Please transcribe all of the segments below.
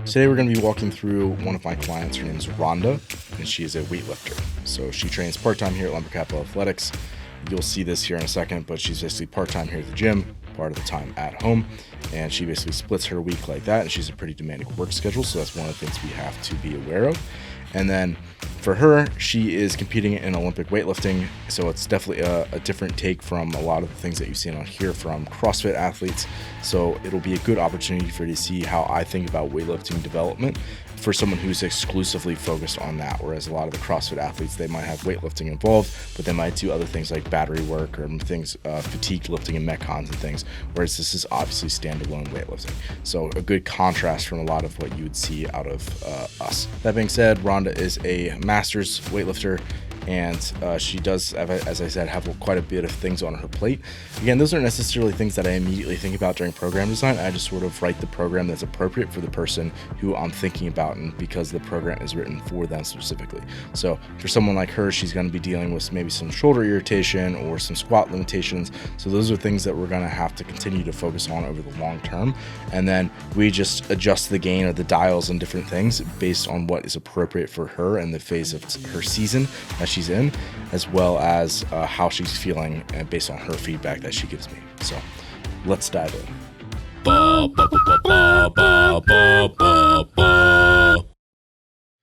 Today we're going to be walking through one of my clients. Her name is Rhonda, and she is a weightlifter. So she trains part-time here at Olympic Athletics. You'll see this here in a second, but she's basically part-time here at the gym, part of the time at home, and she basically splits her week like that, and she's a pretty demanding work schedule, so that's one of the things we have to be aware of. And then for her, she is competing in Olympic weightlifting, so it's definitely a different take from a lot of the things that you've seen on here from CrossFit athletes. So it'll be a good opportunity for you to see how I think about weightlifting development for someone who's exclusively focused on that, whereas a lot of the CrossFit athletes, they might have weightlifting involved, but they might do other things like battery work or things, fatigue lifting and metcons and things, whereas this is obviously standalone weightlifting. So a good contrast from a lot of what you would see out of us. That being said, Rhonda is a master's weightlifter, and she does, as I said, have quite a bit of things on her plate. Again, those aren't necessarily things that I immediately think about during program design. I just sort of write the program that's appropriate for the person who I'm thinking about, and because the program is written for them specifically. So for someone like her, she's going to be dealing with maybe some shoulder irritation or some squat limitations. So those are things that we're going to have to continue to focus on over the long term. And then we just adjust the gain or the dials and different things based on what is appropriate for her and the phase of her season that she's in, as well as how she's feeling based on her feedback that she gives me. So let's dive in.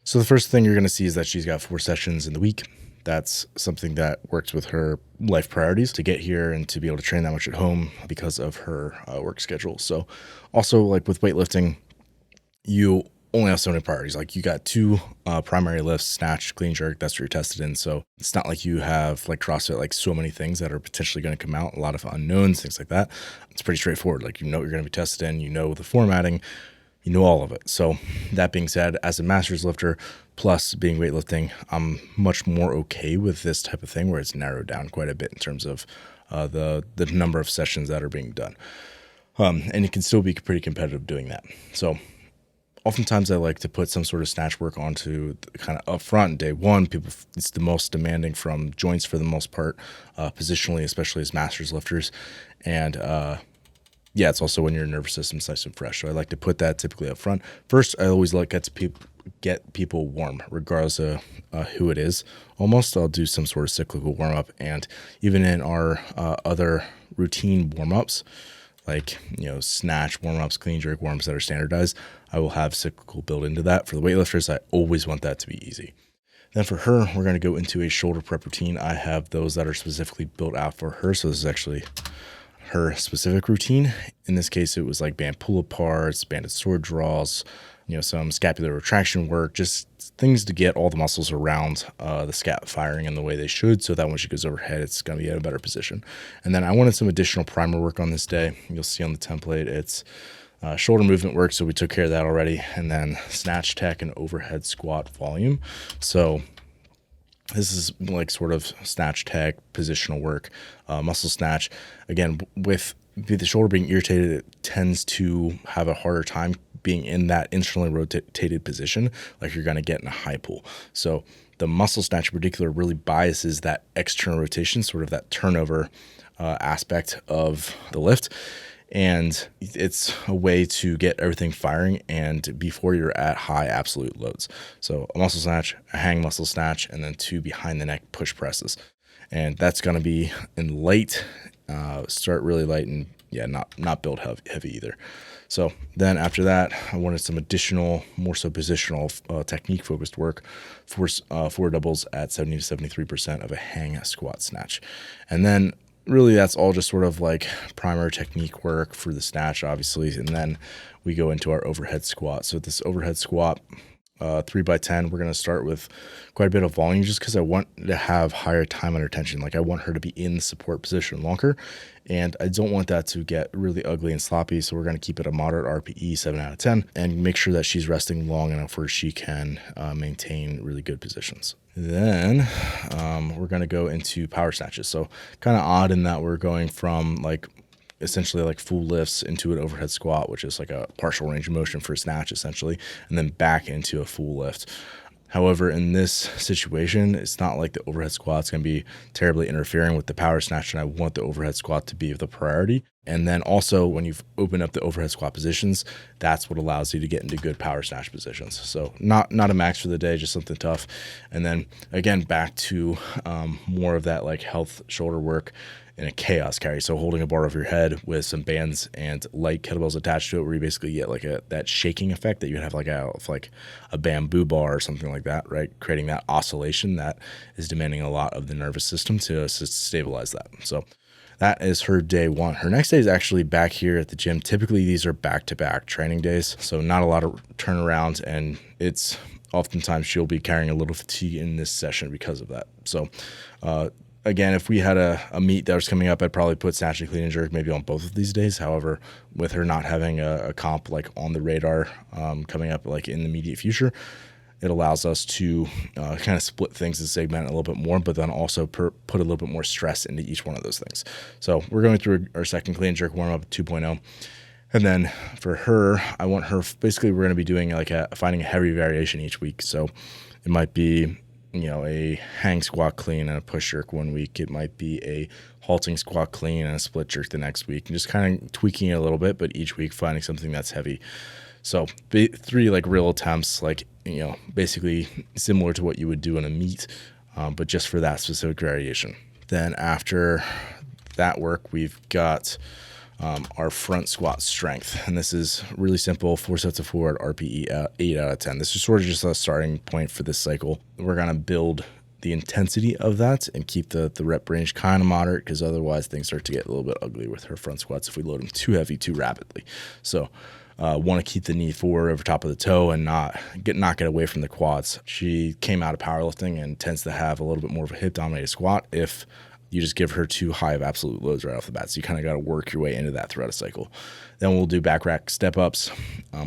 So the first thing you're going to see is that she's got 4 sessions in the week. That's something that works with her life priorities to get here and to be able to train that much at home because of her work schedule. So also, like with weightlifting, you only have so many priorities. Like you got 2 primary lifts, snatch, clean jerk, that's what you're tested in. So it's not like you have like CrossFit, like so many things that are potentially going to come out, a lot of unknowns, things like that. It's pretty straightforward. Like, you know what you're going to be tested in, you know the formatting, you know all of it. So that being said, as a master's lifter plus being weightlifting, I'm much more okay with this type of thing where it's narrowed down quite a bit in terms of the number of sessions that are being done. And it can still be pretty competitive doing that. So oftentimes I like to put some sort of snatch work onto kind of upfront day one. It's the most demanding from joints for the most part, positionally, especially as masters lifters. And it's also when your nervous system's nice and fresh. So I like to put that typically up front. First, I always like to get people warm, regardless of who it is. Almost, I'll do some sort of cyclical warm up. And even in our other routine warm ups, like, snatch warm-ups, clean jerk warm-ups that are standardized, I will have cyclical built into that. For the weightlifters, I always want that to be easy. Then for her, we're going to go into a shoulder prep routine. I have those that are specifically built out for her. So this is actually her specific routine. In this case, it was like band pull-aparts, banded sword draws, some scapular retraction work, just things to get all the muscles around the scap firing in the way they should, so that when she goes overhead, it's going to be at a better position. And then I wanted some additional primer work on this day. You'll see on the template, it's shoulder movement work, so we took care of that already. And then snatch tech and overhead squat volume. So this is like sort of snatch tech, positional work, muscle snatch. Again, with the shoulder being irritated, it tends to have a harder time being in that internally rotated position, like you're going to get in a high pull. So the muscle snatch in particular really biases that external rotation, sort of that turnover aspect of the lift. And it's a way to get everything firing and before you're at high absolute loads. So a muscle snatch, a hang muscle snatch, and then 2 behind the neck push presses. And that's going to be in light, start really light, and not build heavy either. So then after that, I wanted some additional, more so positional technique focused work for 4 doubles at 70 to 73% of a hang squat snatch. And then really that's all just sort of like primer technique work for the snatch, obviously. And then we go into our overhead squat. So this overhead squat, 3x10, we're going to start with quite a bit of volume just because I want to have higher time under tension. Like I want her to be in the support position longer, and I don't want that to get really ugly and sloppy. So we're going to keep it a moderate RPE, 7 out of 10, and make sure that she's resting long enough where she can maintain really good positions. Then we're going to go into power snatches. So kind of odd in that we're going from like essentially like full lifts into an overhead squat, which is like a partial range of motion for a snatch essentially, and then back into a full lift. However, in this situation, it's not like the overhead squat's going to be terribly interfering with the power snatch, and I want the overhead squat to be the priority. And then also when you've opened up the overhead squat positions, that's what allows you to get into good power snatch positions. So not a max for the day, just something tough. And then again, back to more of that like health shoulder work in a chaos carry. So holding a bar over your head with some bands and light kettlebells attached to it, where you basically get like that shaking effect that you have like a bamboo bar or something like that, right? Creating that oscillation that is demanding a lot of the nervous system to stabilize that. So that is her day one. Her next day is actually back here at the gym. Typically these are back-to-back training days, so not a lot of turnaround, and it's oftentimes she'll be carrying a little fatigue in this session because of that. So again, if we had a meet that was coming up, I'd probably put snatch and clean and jerk maybe on both of these days. However, with her not having a comp like on the radar coming up like in the immediate future, it allows us to kind of split things and segment it a little bit more, but then also put a little bit more stress into each one of those things. So we're going through our second clean and jerk warm-up 2.0. And then for her, I want her, basically we're going to be doing like finding a heavy variation each week. So it might be, a hang squat clean and a push jerk one week. It might be a halting squat clean and a split jerk the next week, and just kind of tweaking it a little bit, but each week finding something that's heavy. So 3 like real attempts, like, basically similar to what you would do in a meet, but just for that specific variation. Then after that work, we've got our front squat strength. And this is really simple, 4 sets of 4 at RPE 8 out of 10. This is sort of just a starting point for this cycle. We're going to build the intensity of that and keep the rep range kind of moderate, because otherwise things start to get a little bit ugly with her front squats if we load them too heavy too rapidly. So want to keep the knee forward over top of the toe and not get away from the quads. She came out of powerlifting and tends to have a little bit more of a hip dominated squat if you just give her too high of absolute loads right off the bat. So you kind of got to work your way into that throughout a cycle. Then we'll do back rack step ups.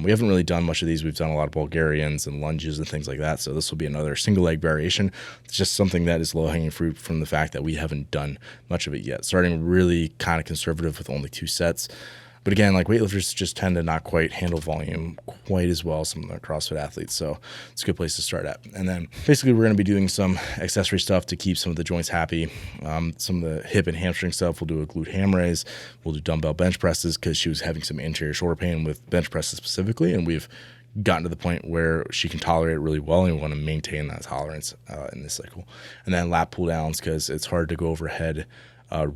We haven't really done much of these. We've done a lot of Bulgarians and lunges and things like that. So this will be another single leg variation. It's just something that is low hanging fruit from the fact that we haven't done much of it yet. Starting really kind of conservative with only 2 sets. But again, like weightlifters just tend to not quite handle volume quite as well as some of the CrossFit athletes. So it's a good place to start at. And then basically we're going to be doing some accessory stuff to keep some of the joints happy. Some of the hip and hamstring stuff, we'll do a glute ham raise. We'll do dumbbell bench presses because she was having some anterior shoulder pain with bench presses specifically. And we've gotten to the point where she can tolerate it really well, and we want to maintain that tolerance in this cycle. And then lat pull downs, because it's hard to go overhead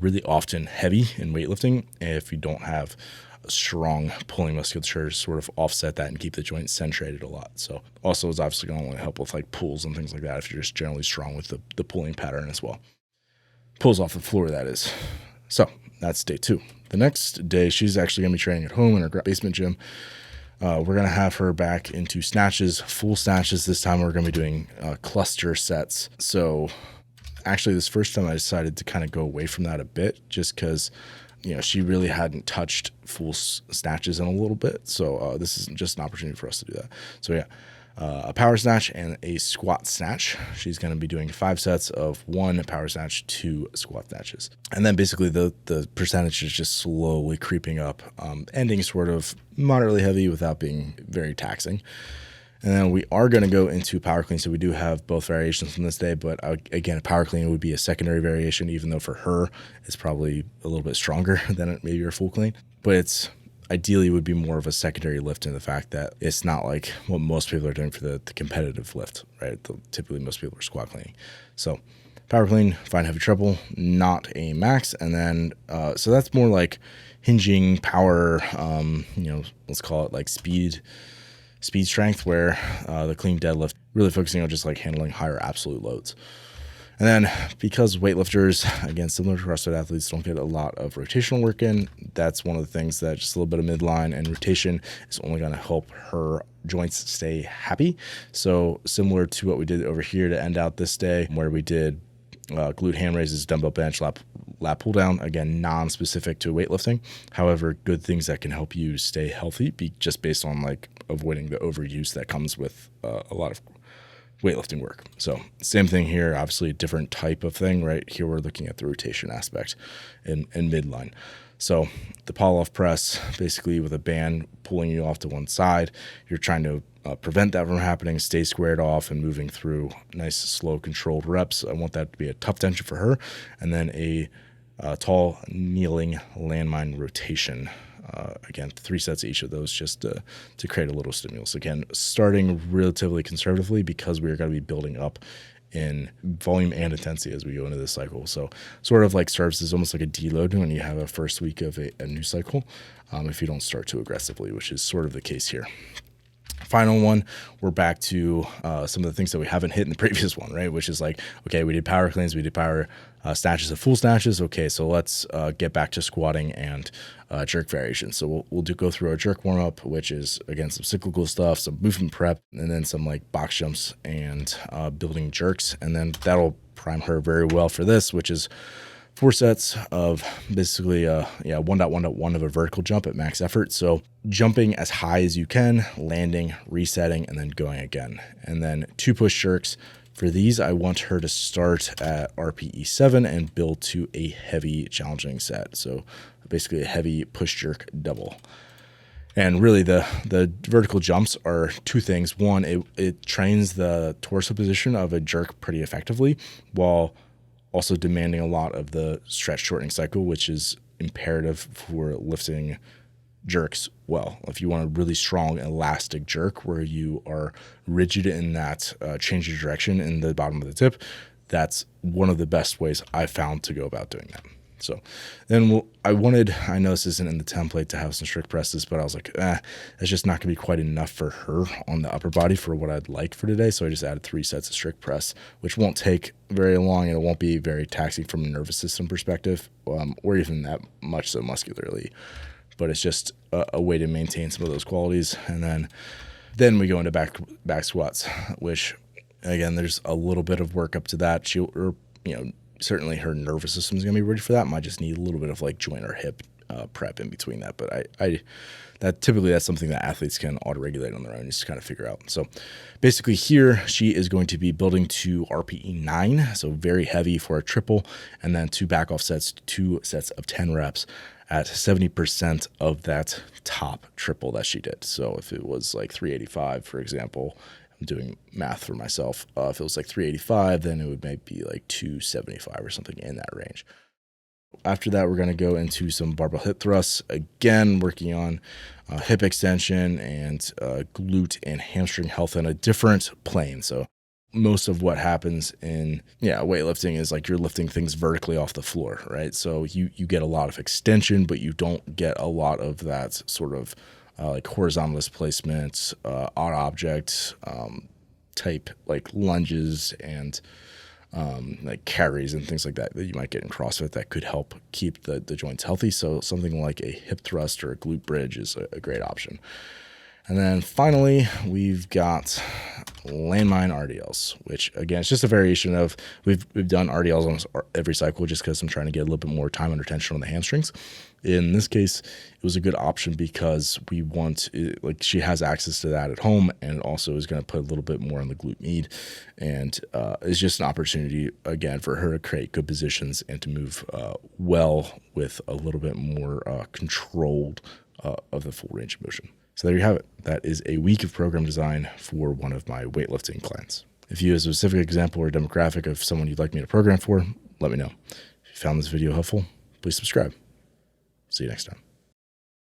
really often heavy in weightlifting if you don't have a strong pulling musculature to sort of offset that and keep the joint centrated a lot. So also is obviously going to help with like pulls and things like that if you're just generally strong with the pulling pattern as well. Pulls off the floor, that is. So that's day 2. The next day, she's actually going to be training at home in her basement gym. We're going to have her back into snatches, full snatches. This time we're going to be doing cluster sets. So actually, this first time I decided to kind of go away from that a bit, just because, she really hadn't touched full snatches in a little bit. So this is just an opportunity for us to do that. So yeah, a power snatch and a squat snatch. She's going to be doing 5 sets of 1 power snatch, 2 squat snatches. And then basically the percentage is just slowly creeping up, ending sort of moderately heavy without being very taxing. And then we are going to go into power clean. So we do have both variations from this day, but again, a power clean would be a secondary variation, even though for her, it's probably a little bit stronger than maybe your full clean. But it's ideally would be more of a secondary lift in the fact that it's not like what most people are doing for the competitive lift, right? Typically, most people are squat cleaning. So power clean, fine heavy treble, not a max. And then, so that's more like hinging power, let's call it like speed strength, where the clean deadlift really focusing on just like handling higher absolute loads. And then because weightlifters, again, similar to CrossFit athletes, don't get a lot of rotational work in, that's one of the things that just a little bit of midline and rotation is only going to help her joints stay happy. So similar to what we did over here to end out this day, where we did glute ham raises, dumbbell bench, lat pull down, again, non-specific to weightlifting. However, good things that can help you stay healthy, just based on like avoiding the overuse that comes with a lot of weightlifting work. So same thing here, obviously a different type of thing, right? Here we're looking at the rotation aspect in midline. So the pull-off press, basically with a band pulling you off to one side, you're trying to prevent that from happening, stay squared off and moving through nice, slow, controlled reps. I want that to be a tough tension for her. And then a tall kneeling landmine rotation. Again, 3 sets of each of those just to create a little stimulus. Again, starting relatively conservatively because we are going to be building up in volume and intensity as we go into this cycle. So sort of like serves as almost like a deload when you have a first week of a new cycle, if you don't start too aggressively, which is sort of the case here. Final one, we're back to some of the things that we haven't hit in the previous one, right? Which is like, okay, we did power cleans, we did power snatches of full snatches. Okay, so let's get back to squatting and jerk variations. So we'll go through our jerk warm up, which is again some cyclical stuff, some movement prep, and then some like box jumps and building jerks, and then that'll prime her very well for this, which is 4 sets of basically 1.1.1 of a vertical jump at max effort. So jumping as high as you can, landing, resetting, and then going again. And then 2 push jerks. For these, I want her to start at RPE 7 and build to a heavy challenging set. So basically a heavy push jerk double. And really the vertical jumps are 2 things. One, it trains the torso position of a jerk pretty effectively, while also demanding a lot of the stretch shortening cycle, which is imperative for lifting jerks well. If you want a really strong elastic jerk where you are rigid in that change of direction in the bottom of the tip, that's one of the best ways I've found to go about doing that. So then I know this isn't in the template to have some strict presses, but I was like, that's just not going to be quite enough for her on the upper body for what I'd like for today. So I just added 3 sets of strict press, which won't take very long and it won't be very taxing from a nervous system perspective, or even that much so muscularly. But it's just a way to maintain some of those qualities. And then we go into back squats, which again, there's a little bit of work up to that. Certainly her nervous system is going to be ready for that. Might just need a little bit of like joint or hip prep in between that. But that's something that athletes can auto-regulate on their own, just to kind of figure out. So basically here, she is going to be building to RPE 9, so very heavy for a triple, and then 2 back off sets, 2 sets of 10 reps at 70% of that top triple that she did. So if it was like 385, for example, I'm doing math for myself. If it was like 385, then it would maybe be like 275 or something in that range. After that, we're going to go into some barbell hip thrusts, again, working on hip extension and glute and hamstring health in a different plane. So most of what happens in weightlifting is like you're lifting things vertically off the floor, right? So you get a lot of extension, but you don't get a lot of that sort of like horizontal displacement, odd object type like lunges and like carries and things like that you might get in CrossFit that could help keep the joints healthy. So something like a hip thrust or a glute bridge is a great option. And then finally, we've got landmine RDLs, which again, it's just a variation of, we've done RDLs almost every cycle just because I'm trying to get a little bit more time under tension on the hamstrings. In this case, it was a good option because we want, like she has access to that at home and also is going to put a little bit more on the glute med. And it's just an opportunity, again, for her to create good positions and to move well with a little bit more controlled of the full range of motion. So there you have it. That is a week of program design for one of my weightlifting clients. If you have a specific example or demographic of someone you'd like me to program for, let me know. If you found this video helpful, please subscribe. See you next time.